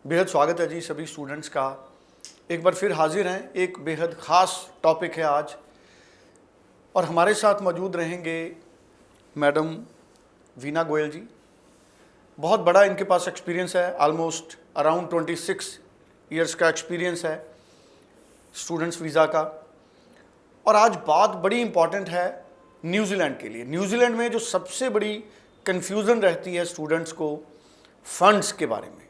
बेहद स्वागत है जी सभी स्टूडेंट्स का। एक बार फिर हाजिर हैं, एक बेहद ख़ास टॉपिक है आज और हमारे साथ मौजूद रहेंगे मैडम वीना गोयल जी। बहुत बड़ा इनके पास एक्सपीरियंस है, ऑलमोस्ट अराउंड 26 ईयर्स का एक्सपीरियंस है स्टूडेंट्स वीज़ा का। और आज बात बड़ी इंपॉर्टेंट है न्यूजीलैंड के लिए। न्यूजीलैंड में जो सबसे बड़ी कन्फ्यूज़न रहती है स्टूडेंट्स को फ़ंड्स के बारे में।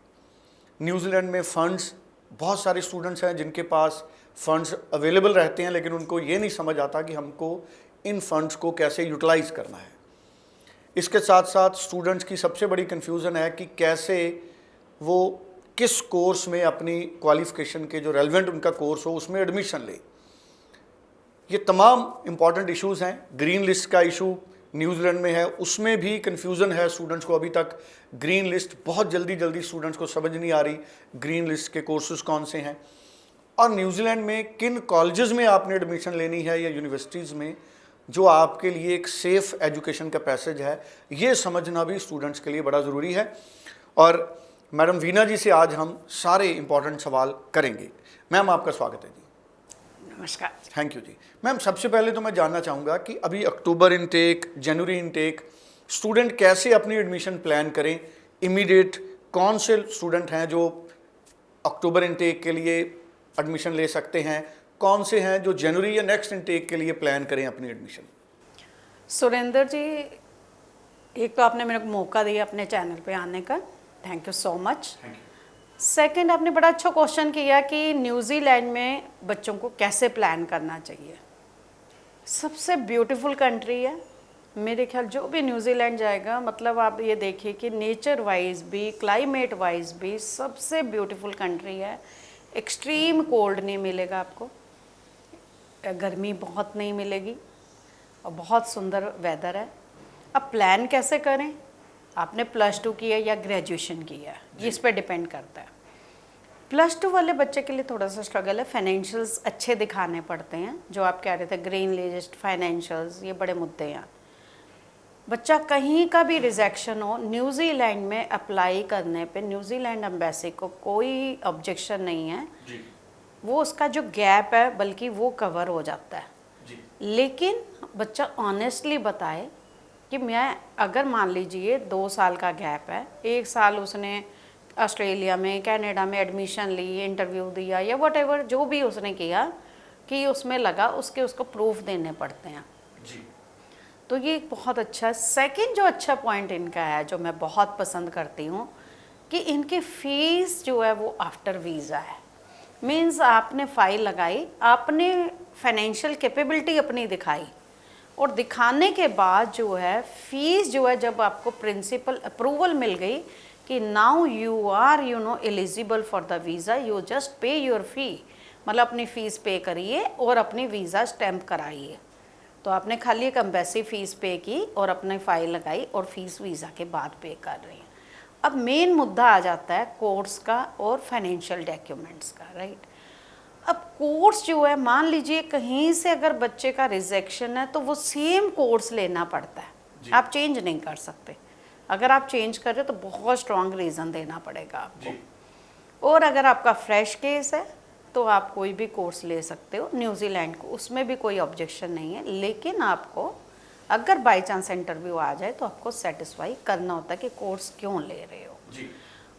न्यूजीलैंड में फ़ंड्स, बहुत सारे स्टूडेंट्स हैं जिनके पास फ़ंड्स अवेलेबल रहते हैं, लेकिन उनको ये नहीं समझ आता कि हमको इन फ़ंड्स को कैसे यूटिलाइज़ करना है। इसके साथ साथ स्टूडेंट्स की सबसे बड़ी कन्फ्यूज़न है कि कैसे वो किस कोर्स में अपनी क्वालिफ़िकेशन के जो रेलेवेंट उनका कोर्स हो उसमें एडमिशन ले। ये तमाम इम्पॉर्टेंट इश्यूज़ हैं। ग्रीन लिस्ट का इशू न्यूजीलैंड में है, उसमें भी कन्फ्यूज़न है स्टूडेंट्स को। अभी तक ग्रीन लिस्ट बहुत जल्दी स्टूडेंट्स को समझ नहीं आ रही ग्रीन लिस्ट के कोर्सेज कौन से हैं और न्यूजीलैंड में किन कॉलेजेस में आपने एडमिशन लेनी है या यूनिवर्सिटीज़ में जो आपके लिए एक सेफ़ एजुकेशन का पैसेज है, ये समझना भी स्टूडेंट्स के लिए बड़ा ज़रूरी है। और मैडम वीना जी से आज हम सारे इम्पॉर्टेंट सवाल करेंगे। मैम, आपका स्वागत है जी। नमस्कार। Thank you ji. मैम, सबसे पहले तो मैं जानना चाहूँगा कि अभी अक्टूबर इनटेक, जनवरी इनटेक, स्टूडेंट कैसे अपनी एडमिशन प्लान करें इमीडिएट। कौन से स्टूडेंट हैं जो अक्टूबर इनटेक के लिए एडमिशन ले सकते हैं, कौन से हैं जो जनवरी या नेक्स्ट इनटेक के लिए प्लान करें अपनी एडमिशन? सुरेंद्र जी, एक तो आपने मेरे को मौका दिया अपने चैनल पे आने का, thank you so much. Thank you. Second, आपने बड़ा अच्छा क्वेश्चन किया कि न्यूजीलैंड में बच्चों को कैसे प्लान करना चाहिए। सबसे ब्यूटीफुल कंट्री है मेरे ख्याल। जो भी न्यूजीलैंड जाएगा, मतलब आप ये देखिए कि नेचर वाइज भी, क्लाइमेट वाइज भी सबसे ब्यूटीफुल कंट्री है। एक्सट्रीम कोल्ड नहीं मिलेगा आपको, गर्मी बहुत नहीं मिलेगी और बहुत सुंदर वेदर है। अब प्लान कैसे करें? आपने +2 किया या ग्रेजुएशन किया, इस पे डिपेंड करता है। +2 वाले बच्चे के लिए थोड़ा सा स्ट्रगल है, फाइनेंशियल्स अच्छे दिखाने पड़ते हैं। जो आप कह रहे थे ग्रीन लिस्ट, फाइनेंशियल्स, ये बड़े मुद्दे हैं। बच्चा कहीं का भी रिजेक्शन हो, न्यूजीलैंड में अप्लाई करने पे न्यूजीलैंड एम्बेसी को कोई ऑब्जेक्शन नहीं है जी। वो उसका जो गैप है बल्कि वो कवर हो जाता है जी। लेकिन बच्चा ऑनेस्टली बताए कि मैं, अगर मान लीजिए 2 साल का गैप है, 1 साल उसने ऑस्ट्रेलिया में, कनाडा में एडमिशन ली, इंटरव्यू दिया या व्हाटएवर जो भी उसने किया कि उसमें लगा, उसको प्रूफ देने पड़ते हैं। जी। तो ये बहुत अच्छा। सेकंड जो अच्छा पॉइंट इनका है, जो मैं बहुत पसंद करती हूँ, कि इनकी फ़ीस जो है वो आफ्टर वीज़ा है। मीन्स आपने फ़ाइल लगाई, आपने फाइनेंशियल कैपेबिलिटी अपनी दिखाई और दिखाने के बाद जो है फ़ीस जो है, जब आपको प्रिंसिपल अप्रूवल मिल गई कि now you are eligible for the visa, you just pay your fee, मतलब अपनी फ़ीस पे करिए और अपनी वीज़ा स्टैम्प कराइए। तो आपने खाली एक एम्बेसी फ़ीस पे की और अपनी फ़ाइल लगाई और फ़ीस वीज़ा के बाद पे कर रही हैं। अब मेन मुद्दा आ जाता है कोर्स का और फाइनेंशियल डॉक्यूमेंट्स का, राइट। अब कोर्स जो है, मान लीजिए कहीं से अगर बच्चे का रिजेक्शन है तो वो सेम कोर्स लेना पड़ता है, आप चेंज नहीं कर सकते। अगर आप चेंज कर रहे हो तो बहुत स्ट्रॉन्ग रीज़न देना पड़ेगा आपको। और अगर आपका फ्रेश केस है तो आप कोई भी कोर्स ले सकते हो न्यूजीलैंड को, उसमें भी कोई ऑब्जेक्शन नहीं है। लेकिन आपको अगर बाई चांस इंटरव्यू आ जाए तो आपको सेटिस्फाई करना होता है कि कोर्स क्यों ले रहे हो जी।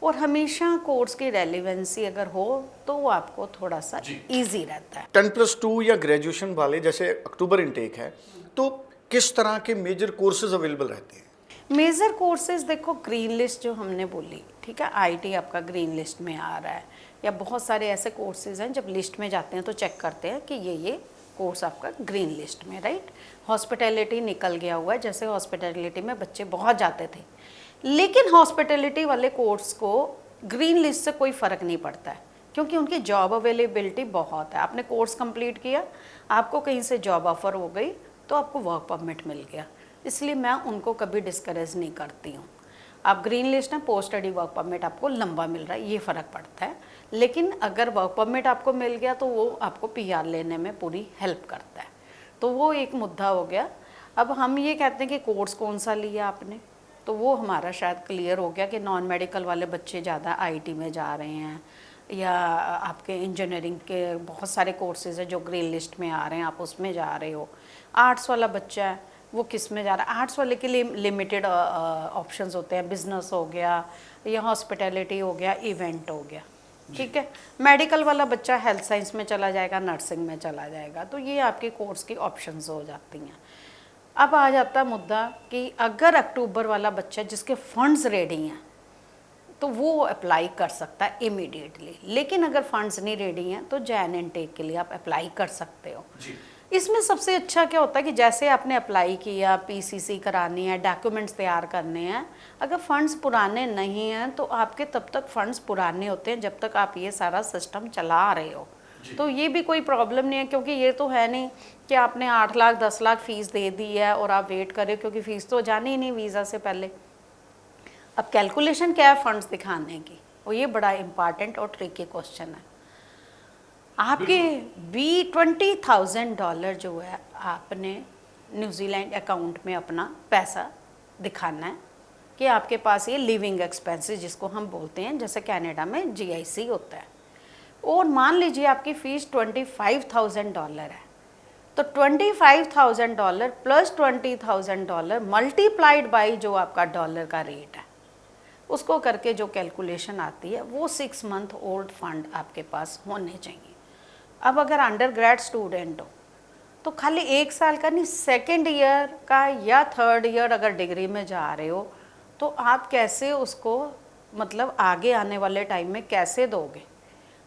और हमेशा कोर्स की रेलिवेंसी अगर हो तो वो आपको थोड़ा सा इजी रहता है। 10+2 या ग्रेजुएशन वाले, जैसे अक्टूबर इनटेक है, तो किस तरह के मेजर कोर्सेज अवेलेबल रहते हैं? मेजर कोर्सेज देखो, ग्रीन लिस्ट जो हमने बोली, ठीक है, आईटी आपका ग्रीन लिस्ट में आ रहा है, या बहुत सारे ऐसे कोर्सेज हैं जब लिस्ट में जाते हैं तो चेक करते हैं कि ये कोर्स आपका ग्रीन लिस्ट में, राइट। हॉस्पिटैलिटी निकल गया हुआ है, जैसे हॉस्पिटैलिटी में बच्चे बहुत जाते थे, लेकिन हॉस्पिटैलिटी वाले कोर्स को ग्रीन लिस्ट से कोई फ़र्क नहीं पड़ता है क्योंकि उनकी जॉब अवेलेबिलिटी बहुत है। आपने कोर्स कंप्लीट किया, आपको कहीं से जॉब ऑफर हो गई तो आपको वर्क परमिट मिल गया, इसलिए मैं उनको कभी डिस्करेज नहीं करती हूँ। आप ग्रीन लिस्ट में पोस्ट स्टडी वर्क परमिट आपको लंबा मिल रहा है, ये फ़र्क पड़ता है। लेकिन अगर वर्क परमिट आपको मिल गया तो वो आपको पीआर लेने में पूरी हेल्प करता है, तो वो एक मुद्दा हो गया। अब हम ये कहते हैं कि कोर्स कौन सा लिया आपने, तो वो हमारा शायद क्लियर हो गया कि नॉन मेडिकल वाले बच्चे ज़्यादा आईटी में जा रहे हैं, या आपके इंजीनियरिंग के बहुत सारे कोर्सेज़ हैं जो ग्रे लिस्ट में आ रहे हैं, आप उसमें जा रहे हो। आर्ट्स वाला बच्चा है वो किस में जा रहा है, आर्ट्स वाले के लिए लिमिटेड ऑप्शंस होते हैं, बिजनेस हो गया या हॉस्पिटैलिटी हो गया, इवेंट हो गया, ठीक है। मेडिकल वाला बच्चा हेल्थ साइंस में चला जाएगा, नर्सिंग में चला जाएगा, तो ये आपके कोर्स की ऑप्शंस हो जाती हैं। अब आ जाता मुद्दा कि अगर अक्टूबर वाला बच्चा जिसके फंड्स रेडी हैं तो वो अप्लाई कर सकता है इमीडिएटली, लेकिन अगर फंड्स नहीं रेडी हैं तो जैन इनटेक के लिए आप अप्लाई कर सकते हो। इसमें सबसे अच्छा क्या होता है कि जैसे आपने अप्लाई किया, पीसीसी करानी है, डॉक्यूमेंट्स तैयार करने हैं, अगर फंड्स पुराने नहीं हैं तो आपके तब तक फंड्स पुराने होते हैं जब तक आप ये सारा सिस्टम चला रहे हो। तो ये भी कोई प्रॉब्लम नहीं है, क्योंकि ये तो है नहीं कि आपने 8 लाख 10 लाख फ़ीस दे दी है और आप वेट करें, क्योंकि फ़ीस तो जानी ही नहीं वीज़ा से पहले। अब कैलकुलेशन क्या है फंड्स दिखाने की, और ये बड़ा इम्पॉर्टेंट और ट्रिकी क्वेश्चन है। आपके $20,000 जो है आपने न्यूजीलैंड अकाउंट में अपना पैसा दिखाना है कि आपके पास ये लिविंग एक्सपेंसेस जिसको हम बोलते हैं, जैसे कनाडा में जीआईसी होता है। और मान लीजिए आपकी फ़ीस $25,000 है, तो $25,000 प्लस $20,000 मल्टीप्लाइड बाई जो आपका डॉलर का रेट है, उसको करके जो कैलकुलेशन आती है वो 6 मंथ ओल्ड फंड आपके पास होने चाहिए। अब अगर अंडर ग्रेड स्टूडेंट हो तो खाली 1 साल का नहीं, 2nd ईयर का या 3rd ईयर अगर डिग्री में जा रहे हो तो आप कैसे उसको मतलब आगे आने वाले टाइम में कैसे दोगे।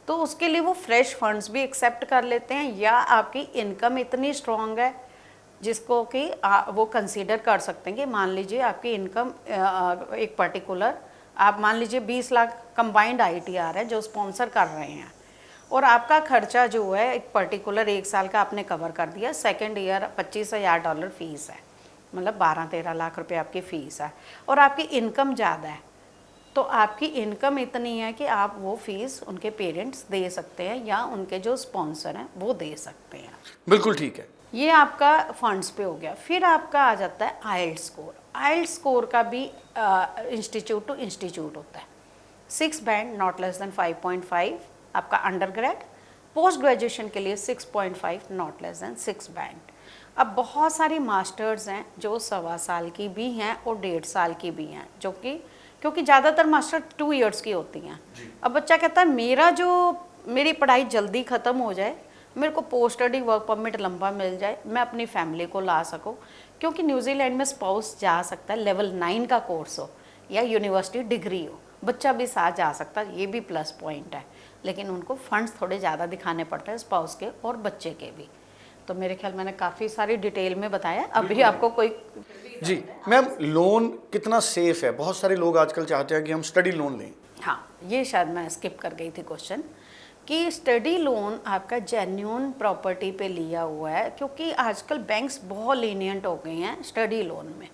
तो उसके लिए वो फ्रेश फंड्स भी एक्सेप्ट कर लेते हैं, या आपकी इनकम इतनी स्ट्रॉन्ग है जिसको कि वो कंसीडर कर सकते हैं कि मान लीजिए आपकी इनकम एक पर्टिकुलर, आप मान लीजिए 20 लाख कंबाइंड ITR है जो स्पॉन्सर कर रहे हैं, और आपका खर्चा जो है एक पर्टिकुलर 1 साल का आपने कवर कर दिया, 2nd ईयर $25,000 फ़ीस है, मतलब 12-13 लाख रुपए आपकी फ़ीस है, और आपकी इनकम ज़्यादा है, तो आपकी इनकम इतनी है कि आप वो फ़ीस उनके पेरेंट्स दे सकते हैं या उनके जो स्पॉन्सर हैं वो दे सकते हैं। बिल्कुल ठीक है। ये आपका फंड्स पे हो गया। फिर आपका आ जाता है आइल्ट स्कोर। आइल्ट स्कोर का भी इंस्टीट्यूट टू इंस्टीट्यूट होता है। 6 बैंड नॉट लेस देन 5.5 आपका अंडर ग्रेड, पोस्ट ग्रेजुएशन के लिए 6.5 नॉट लेस देन 6 बैंड। अब बहुत सारी मास्टर्स हैं जो 1.25 साल की भी हैं और 1.5 साल की भी हैं, जो कि क्योंकि ज़्यादातर मास्टर 2 इयर्स की होती हैं। अब बच्चा कहता है मेरी पढ़ाई जल्दी ख़त्म हो जाए, मेरे को पोस्ट स्टडी वर्क परमिट लंबा मिल जाए, मैं अपनी फैमिली को ला सकूं, क्योंकि न्यूजीलैंड में स्पाउस जा सकता है, लेवल 9 का कोर्स हो या यूनिवर्सिटी डिग्री हो, बच्चा भी साथ जा सकता है, ये भी प्लस पॉइंट है। लेकिन उनको फंड्स थोड़े ज़्यादा दिखाने पड़ते हैं स्पाउस के और बच्चे के भी। तो मेरे ख्याल मैंने काफ़ी सारी डिटेल में बताया। अभी आपको कोई जी मैम, लोन कितना सेफ है? बहुत सारे लोग आजकल चाहते हैं कि हम स्टडी लोन लें। हाँ, ये शायद मैं स्किप कर गई थी क्वेश्चन कि स्टडी लोन आपका जेन्युइन प्रॉपर्टी पे लिया हुआ है, क्योंकि आजकल बैंक्स बहुत लीनियंट हो गए हैं स्टडी लोन में।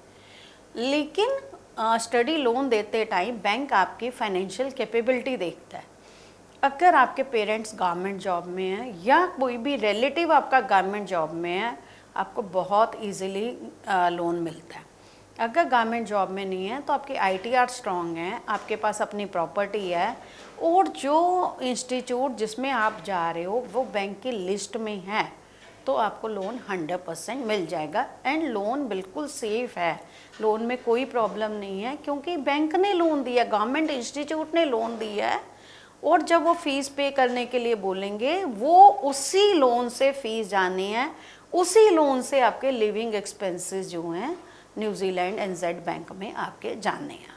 लेकिन स्टडी लोन देते टाइम बैंक आपकी फाइनेंशियल कैपेबिलिटी देखता है। अगर आपके पेरेंट्स गवर्नमेंट जॉब में हैं या कोई भी रिलेटिव आपका गवर्नमेंट जॉब में है, आपको बहुत इजीली लोन मिलता है। अगर गवर्नमेंट जॉब में नहीं है तो आपकी ITR स्ट्रॉन्ग है, आपके पास अपनी प्रॉपर्टी है, और जो इंस्टीट्यूट जिसमें आप जा रहे हो वो बैंक की लिस्ट में है, तो आपको लोन 100% मिल जाएगा। एंड लोन बिल्कुल सेफ़ है, लोन में कोई प्रॉब्लम नहीं है, क्योंकि बैंक ने लोन दिया, गवर्नमेंट इंस्टीट्यूट ने लोन दिया है, और जब वो फ़ीस पे करने के लिए बोलेंगे वो उसी लोन से फ़ीस जानी है, उसी लोन से आपके लिविंग एक्सपेंसेस जो हैं न्यूजीलैंड NZ बैंक में आपके जाने हैं।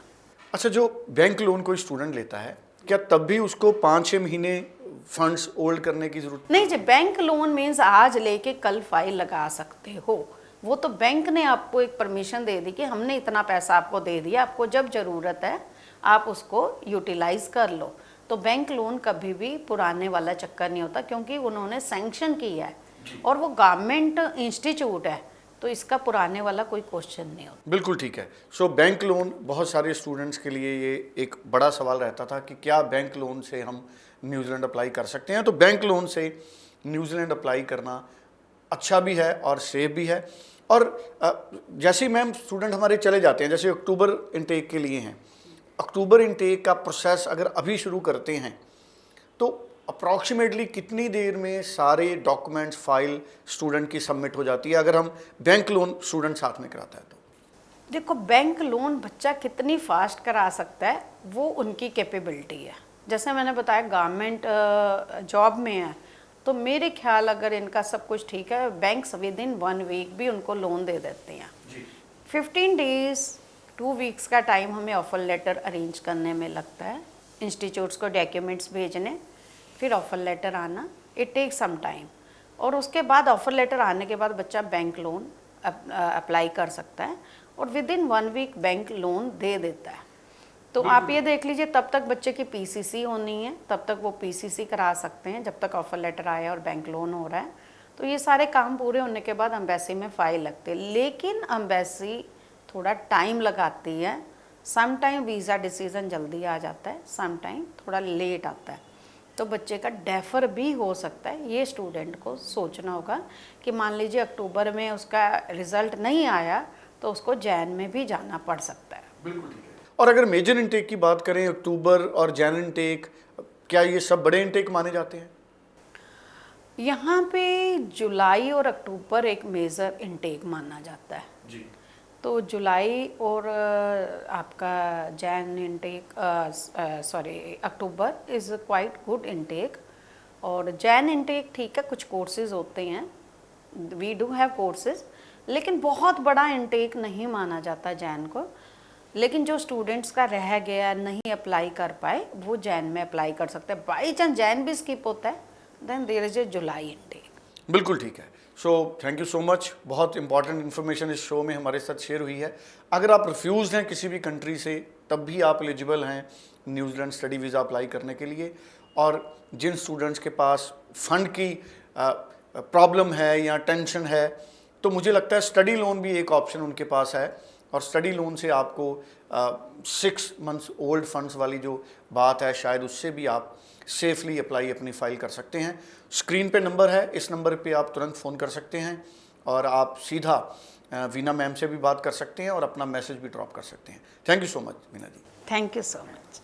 अच्छा, जो बैंक लोन कोई स्टूडेंट लेता है, क्या तब भी उसको 5-6 महीने फंड्स होल्ड करने की जरूरत? नहीं जी, बैंक लोन मीन्स आज लेके कल फाइल लगा सकते हो। वो तो बैंक ने आपको एक परमिशन दे दी कि हमने इतना पैसा आपको दे दिया, आपको जब ज़रूरत है आप उसको यूटिलाइज़ कर लो। तो बैंक लोन कभी भी पुराने वाला चक्कर नहीं होता, क्योंकि उन्होंने सैंक्शन किया है और वो गवर्नमेंट इंस्टीट्यूट है, तो इसका पुराने वाला कोई क्वेश्चन नहीं होता। बिल्कुल ठीक है। सो बैंक लोन बहुत सारे स्टूडेंट्स के लिए ये एक बड़ा सवाल रहता था कि क्या बैंक लोन से हम न्यूजीलैंड अप्लाई कर सकते हैं। तो बैंक लोन से न्यूजीलैंड अप्लाई करना अच्छा भी है और सेफ भी है। और जैसे ही मैम स्टूडेंट हमारे चले जाते हैं, जैसे अक्टूबर इनटेक के लिए हैं, अक्टूबर इनटेक का प्रोसेस अगर अभी शुरू करते हैं तो अप्रॉक्सीमेटली कितनी देर में सारे डॉक्यूमेंट्स फाइल स्टूडेंट की सबमिट हो जाती है, अगर हम बैंक लोन स्टूडेंट साथ में कराता है तो? देखो, बैंक लोन बच्चा कितनी फास्ट करा सकता है वो उनकी कैपेबिलिटी है। जैसे मैंने बताया गवर्नमेंट जॉब में है, तो मेरे ख्याल अगर इनका सब कुछ ठीक है, बैंक्स विद इन 1 वीक भी उनको लोन दे देते हैं। 15 डेज 2 वीक्स का टाइम हमें ऑफर लेटर अरेंज करने में लगता है, इंस्टीट्यूट्स को डॉक्यूमेंट्स भेजने, फिर ऑफर लेटर आना, इट टेक सम टाइम। और उसके बाद ऑफर लेटर आने के बाद बच्चा बैंक लोन अप्लाई कर सकता है और within 1 week bank loan दे देता है। तो आप ये देख लीजिए, तब तक बच्चे की पीसीसी होनी है, तब तक वो पीसीसी करा सकते हैं जब तक ऑफर लेटर आया और बैंक लोन हो रहा है। तो ये सारे काम पूरे होने के बाद अम्बेसी में फ़ाइल लगते हैं, लेकिन अम्बेसी थोड़ा टाइम लगाती है। सम टाइम वीज़ा डिसीज़न जल्दी आ जाता है, सम टाइम थोड़ा लेट आता है, तो बच्चे का डेफर भी हो सकता है। ये स्टूडेंट को सोचना होगा कि मान लीजिए अक्टूबर में उसका रिज़ल्ट नहीं आया तो उसको जैन में भी जाना पड़ सकता है। बिल्कुल ठीक है। और अगर मेजर इनटेक की बात करें, अक्टूबर और जैन इनटेक, क्या ये सब बड़े इनटेक माने जाते हैं? यहाँ पे जुलाई और अक्टूबर एक मेजर इनटेक माना जाता है जी। तो जुलाई और आपका Jain intake, October is quite good intake. और जैन इनटेक ठीक है, कुछ कोर्सेज होते हैं, वी डू हैव कोर्सेज, लेकिन बहुत बड़ा इनटेक नहीं माना जाता जैन को। लेकिन जो स्टूडेंट्स का रह गया, नहीं अप्लाई कर पाए, वो जैन में अप्लाई कर सकते हैं। बाई चांस जैन भी स्किप होता है, then there is a July intake. बिल्कुल ठीक है। So thank you so much, बहुत इंपॉर्टेंट इन्फॉर्मेशन इस शो में हमारे साथ शेयर हुई है। अगर आप रिफ्यूज़ हैं किसी भी कंट्री से, तब भी आप एलिजिबल हैं न्यूजीलैंड स्टडी वीज़ा अप्लाई करने के लिए। और जिन स्टूडेंट्स के पास फंड की प्रॉब्लम है या टेंशन है, तो मुझे लगता है स्टडी लोन भी एक ऑप्शन उनके पास है। और स्टडी लोन से आपको 6 मंथ्स ओल्ड फंड्स वाली जो बात है, शायद उससे भी आप सेफली अप्लाई अपनी फ़ाइल कर सकते हैं। स्क्रीन पे नंबर है, इस नंबर पे आप तुरंत फ़ोन कर सकते हैं और आप सीधा वीना मैम से भी बात कर सकते हैं और अपना मैसेज भी ड्रॉप कर सकते हैं। Thank you so much Veena ji. Thank you so much.